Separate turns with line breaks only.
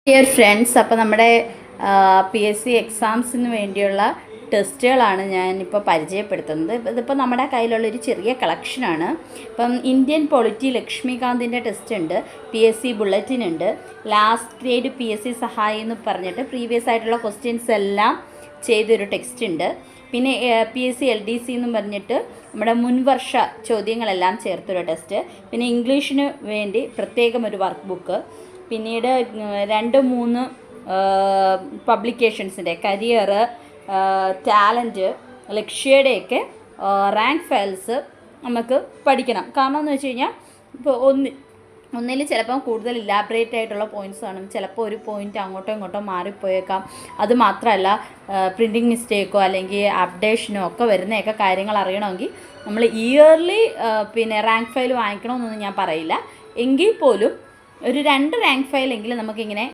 Dear friends, അപ്പോൾ നമ്മുടെ PSC എക്സാംസിന് വേണ്ടിയുള്ള ടെസ്റ്റുകളാണ് ഞാനിപ്പോൾ പരിചയപ്പെടുത്തുന്നത്. ഇതിപ്പോൾ നമ്മുടെ കയ്യിലുള്ളൊരു ചെറിയ കളക്ഷനാണ്. ഇപ്പം ഇന്ത്യൻ പൊളിറ്റി ലക്ഷ്മികാന്തിൻ്റെ ടെസ്റ്റ് ഉണ്ട്, PSC ബുള്ളറ്റിൻ ഉണ്ട്, ലാസ്റ്റ് ഗ്രേഡ് PSC സഹായി എന്ന് പറഞ്ഞിട്ട് പ്രീവിയസ് ആയിട്ടുള്ള ക്വസ്റ്റ്യൻസ് എല്ലാം ചെയ്തൊരു ടെക്സ്റ്റ് ഉണ്ട്. പിന്നെ PSC LDC എന്നും പറഞ്ഞിട്ട് നമ്മുടെ മുൻവർഷ ചോദ്യങ്ങളെല്ലാം ചേർത്തൊരു ടെസ്റ്റ്. പിന്നെ ഇംഗ്ലീഷിന് വേണ്ടി പ്രത്യേകം ഒരു വർക്ക് ബുക്ക്. പിന്നീട് 2-3 പബ്ലിക്കേഷൻസിൻ്റെ കരിയർ, ടാലൻറ്റ്, ലക്ഷ്യയുടെയൊക്കെ റാങ്ക് ഫയൽസ് നമുക്ക് പഠിക്കണം. കാരണം എന്ന് വെച്ച് കഴിഞ്ഞാൽ ഇപ്പോൾ ഒന്നിൽ ചിലപ്പം കൂടുതൽ ഇലാബറേറ്റ് ആയിട്ടുള്ള പോയിൻറ്റ്സ് കാണും, ചിലപ്പോൾ ഒരു പോയിൻ്റ് അങ്ങോട്ടോ ഇങ്ങോട്ടോ മാറിപ്പോയേക്കാം. അത് മാത്രമല്ല പ്രിൻറ്റിങ് മിസ്റ്റേക്കോ അല്ലെങ്കിൽ അപ്ഡേഷനോ ഒക്കെ വരുന്നതൊക്കെ കാര്യങ്ങൾ അറിയണമെങ്കിൽ നമ്മൾ ഇയർലി പിന്നെ റാങ്ക് ഫയൽ വാങ്ങിക്കണമെന്നൊന്നും ഞാൻ പറയില്ല. എങ്കിൽ പോലും ഒരു 2 റാങ്ക് ഫയലെങ്കിലും നമുക്കിങ്ങനെ